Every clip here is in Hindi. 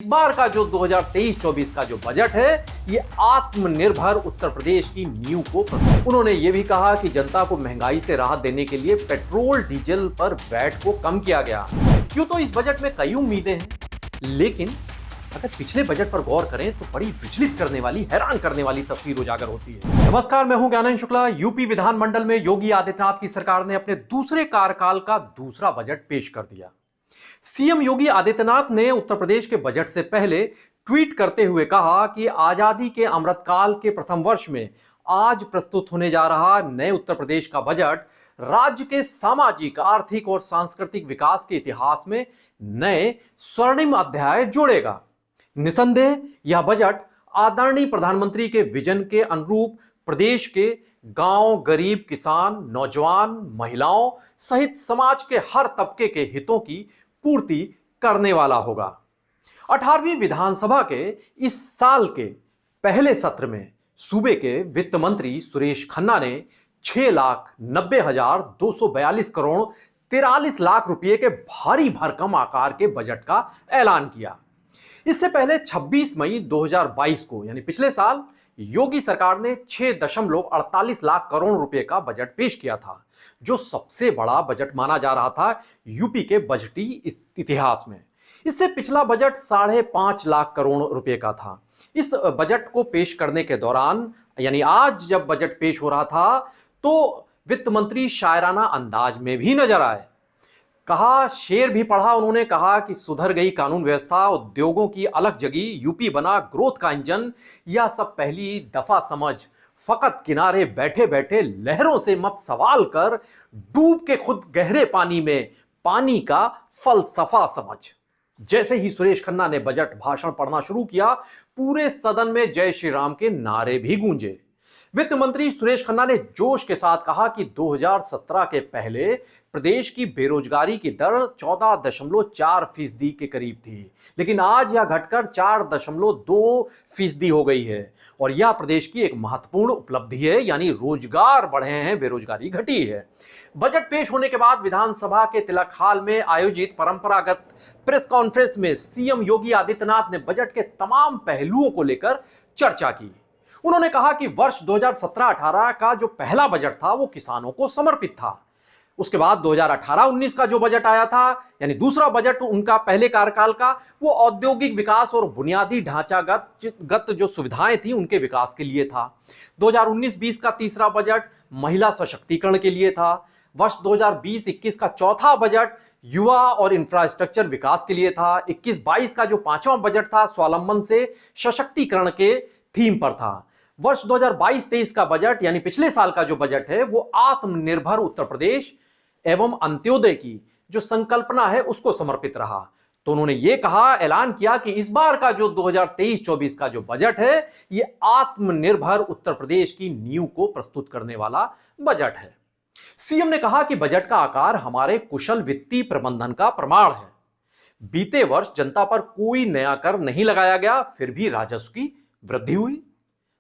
इस बार का जो 2023-24 का जो बजट है ये आत्मनिर्भर उत्तर प्रदेश की नींव को प्रस्तुत। उन्होंने ये भी कहा कि जनता को महंगाई से राहत देने के लिए पेट्रोल डीजल पर वैट को कम किया गया। यूं तो इस बजट में कई उम्मीदें हैं, लेकिन अगर पिछले बजट पर गौर करें तो बड़ी विचलित करने वाली, हैरान करने वाली तस्वीर उजागर होती है। नमस्कार, मैं हूं ज्ञानेंद्र शुक्ला। यूपी विधानमंडल में योगी आदित्यनाथ की सरकार ने अपने दूसरे कार्यकाल का दूसरा बजट पेश कर दिया। सीएम योगी आदित्यनाथ ने उत्तर प्रदेश के बजट से पहले ट्वीट करते हुए कहा कि आजादी के अमृतकाल के प्रथम वर्ष में आज प्रस्तुत होने जा रहा नए उत्तर प्रदेश का बजट राज्य के सामाजिक, आर्थिक और सांस्कृतिक विकास के इतिहास में नए स्वर्णिम अध्याय जोड़ेगा। निसंदेह यह बजट आदरणीय प्रधानमंत्री के विजन के अनुरूप प्रदेश के गांव, गरीब, किसान, नौजवान, महिलाओं सहित समाज के हर तबके के हितों की पूर्ति करने वाला होगा। 18वीं विधानसभा के इस साल के पहले सत्र में सूबे के वित्त मंत्री सुरेश खन्ना ने 6,90,242 करोड़ 43 लाख रुपए के भारी भरकम आकार के बजट का ऐलान किया। इससे पहले 26 मई 2022 को यानी पिछले साल योगी सरकार ने 6.48 लाख करोड़ रुपए का बजट पेश किया था, जो सबसे बड़ा बजट माना जा रहा था यूपी के बजटी इतिहास में। इससे पिछला बजट 5.5 लाख करोड़ रुपए का था। इस बजट को पेश करने के दौरान यानी आज जब बजट पेश हो रहा था तो वित्त मंत्री शायराना अंदाज में भी नजर आए। कहा, शेर भी पढ़ा उन्होंने, कहा कि सुधर गई कानून व्यवस्था, उद्योगों की अलग जगी, यूपी बना ग्रोथ का इंजन। यह सब पहली दफा समझ, फकत किनारे बैठे बैठे लहरों से मत सवाल कर, डूब के खुद गहरे पानी में पानी का फलसफा समझ। जैसे ही सुरेश खन्ना ने बजट भाषण पढ़ना शुरू किया, पूरे सदन में जय श्री राम के नारे भी गूंजे। वित्त मंत्री सुरेश खन्ना ने जोश के साथ कहा कि 2017 के पहले प्रदेश की बेरोजगारी की दर 14.4% के करीब थी, लेकिन आज यह घटकर 4.2% हो गई है और यह प्रदेश की एक महत्वपूर्ण उपलब्धि है, यानी रोजगार बढ़े हैं, बेरोजगारी घटी है। बजट पेश होने के बाद विधानसभा के तिलक हाल में आयोजित परंपरागत प्रेस कॉन्फ्रेंस में सीएम योगी आदित्यनाथ ने बजट के तमाम पहलुओं को लेकर चर्चा की। उन्होंने कहा कि वर्ष 2017-18 का जो पहला बजट था वो किसानों को समर्पित था। उसके बाद 2018-19 का जो बजट आया था यानी दूसरा बजट उनका पहले कार्यकाल का, वो औद्योगिक विकास और बुनियादी ढांचागत जो सुविधाएं थी उनके विकास के लिए था। 2019-20 का तीसरा बजट महिला सशक्तिकरण के लिए था। वर्ष 2020-21 का चौथा बजट युवा और इंफ्रास्ट्रक्चर विकास के लिए था। 21-22 का जो पांचवा बजट था स्वावलंबन से सशक्तिकरण के थीम पर था। वर्ष 2022-23 का बजट यानी पिछले साल का जो बजट है वो आत्मनिर्भर उत्तर प्रदेश एवं अंत्योदय की जो संकल्पना है उसको समर्पित रहा। तो उन्होंने ये कहा, ऐलान किया कि इस बार का जो 2023-24 का जो बजट है ये आत्मनिर्भर उत्तर प्रदेश की नींव को प्रस्तुत करने वाला बजट है। सीएम ने कहा कि बजट का आकार हमारे कुशल वित्तीय प्रबंधन का प्रमाण है। बीते वर्ष जनता पर कोई नया कर नहीं लगाया गया, फिर भी राजस्व की वृद्धि हुई,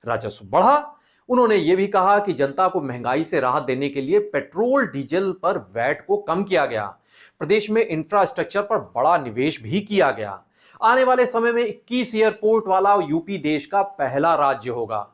राजस्व बढ़ा। उन्होंने यह भी कहा कि जनता को महंगाई से राहत देने के लिए पेट्रोल डीजल पर वैट को कम किया गया। प्रदेश में इंफ्रास्ट्रक्चर पर बड़ा निवेश भी किया गया। आने वाले समय में 21 एयरपोर्ट वाला यूपी देश का पहला राज्य होगा।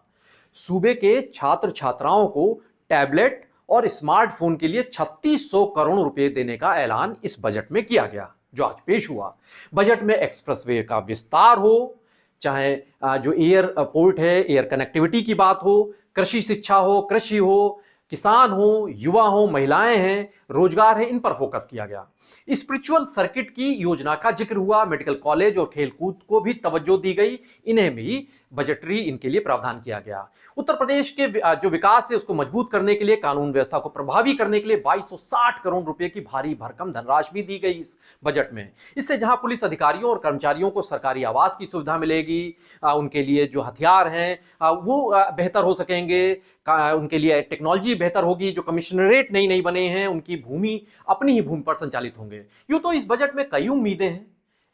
सूबे के छात्र छात्राओं को टैबलेट और स्मार्टफोन के लिए 3600 करोड़ रुपए देने का ऐलान इस बजट में किया गया जो आज पेश हुआ। बजट में एक्सप्रेसवे का विस्तार हो, चाहे जो एयरपोर्ट है, एयर कनेक्टिविटी की बात हो, कृषि शिक्षा हो, कृषि हो, किसान हो, युवा हो, महिलाएं हैं, रोजगार है, इन पर फोकस किया गया। स्पिरिचुअल सर्किट की योजना का जिक्र हुआ। मेडिकल कॉलेज और खेलकूद को भी तवज्जो दी गई, इन्हें भी बजटरी इनके लिए प्रावधान किया गया। उत्तर प्रदेश के जो विकास है उसको मजबूत करने के लिए, कानून व्यवस्था को प्रभावी करने के लिए 2260 करोड़ रुपए की भारी भरकम धनराशि भी दी गई इस बजट में। इससे जहां पुलिस अधिकारियों और कर्मचारियों को सरकारी आवास की सुविधा मिलेगी, उनके लिए जो हथियार हैं वो बेहतर हो सकेंगे, उनके लिए टेक्नोलॉजी बेहतर होगी, जो कमिश्नरेट नई नई बने हैं उनकी भूमि अपनी ही भूमि पर संचालित होंगे। यूं तो इस बजट में कई उम्मीदें हैं,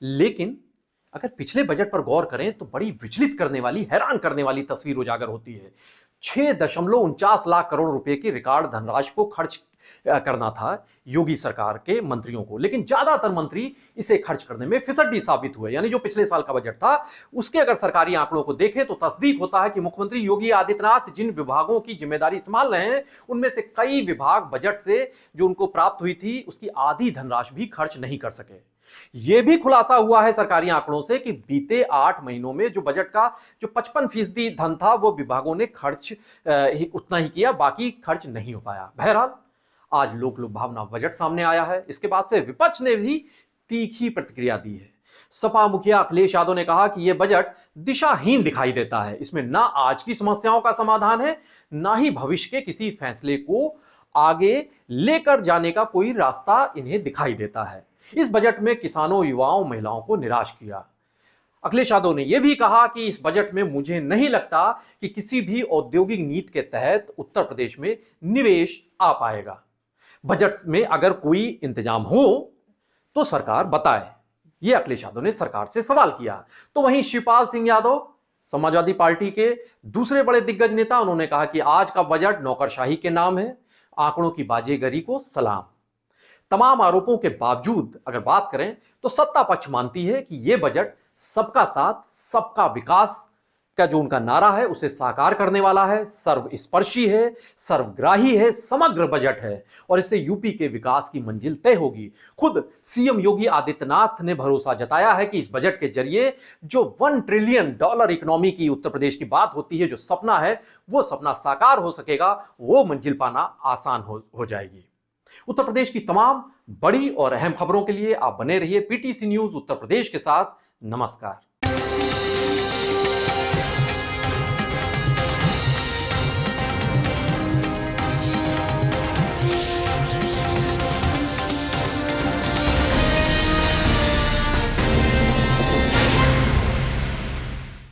लेकिन अगर पिछले बजट पर गौर करें तो बड़ी विचलित करने वाली, हैरान करने वाली तस्वीर उजागर होती है। 6.49 लाख करोड़ रुपए की रिकॉर्ड धनराशि को खर्च करना था योगी सरकार के मंत्रियों को, लेकिन ज्यादातर मंत्री इसे खर्च करने में फिसड्डी साबित हुए। यानी जो पिछले साल का बजट था उसके अगर सरकारी आंकड़ों को देखें तो तस्दीक होता है कि मुख्यमंत्री योगी आदित्यनाथ जिन विभागों की जिम्मेदारी संभाल रहे हैं उनमें से कई विभाग बजट से जो उनको प्राप्त हुई थी उसकी आधी धनराशि भी खर्च नहीं कर सके। यह भी खुलासा हुआ है सरकारी आंकड़ों से कि बीते 8 महीनों में जो बजट का जो 55% धन था वो विभागों ने खर्च उतना ही किया, बाकी खर्च नहीं हो पाया। बहरहाल आज लोक लुभावना बजट सामने आया है। इसके बाद से विपक्ष ने भी तीखी प्रतिक्रिया दी है। सपा मुखिया अखिलेश यादव ने कहा कि यह बजट दिशाहीन दिखाई देता है, इसमें ना आज की समस्याओं का समाधान है ना ही भविष्य के किसी फैसले को आगे लेकर जाने का कोई रास्ता इन्हें दिखाई देता है। इस बजट में किसानों, युवाओं, महिलाओं को निराश किया। अखिलेश यादव ने यह भी कहा कि इस बजट में मुझे नहीं लगता कि किसी भी औद्योगिक नीति के तहत उत्तर प्रदेश में निवेश आ पाएगा। बजट में अगर कोई इंतजाम हो तो सरकार बताए, यह अखिलेश यादव ने सरकार से सवाल किया। तो वहीं शिवपाल सिंह यादव समाजवादी पार्टी के दूसरे बड़े दिग्गज नेता, उन्होंने कहा कि आज का बजट नौकरशाही के नाम है, आंकड़ों की बाजीगरी को सलाम। तमाम आरोपों के बावजूद अगर बात करें तो सत्ता पक्ष मानती है कि यह बजट सबका साथ सबका विकास का जो उनका नारा है उसे साकार करने वाला है, सर्वस्पर्शी है, सर्वग्राही है, समग्र बजट है और इससे यूपी के विकास की मंजिल तय होगी। खुद सीएम योगी आदित्यनाथ ने भरोसा जताया है कि इस बजट के जरिए जो $1 ट्रिलियन इकोनॉमी की उत्तर प्रदेश की बात होती है, जो सपना है वो सपना साकार हो सकेगा, वो मंजिल पाना आसान हो जाएगी। उत्तर प्रदेश की तमाम बड़ी और अहम खबरों के लिए आप बने रहिए पीटीसी न्यूज उत्तर प्रदेश के साथ। नमस्कार।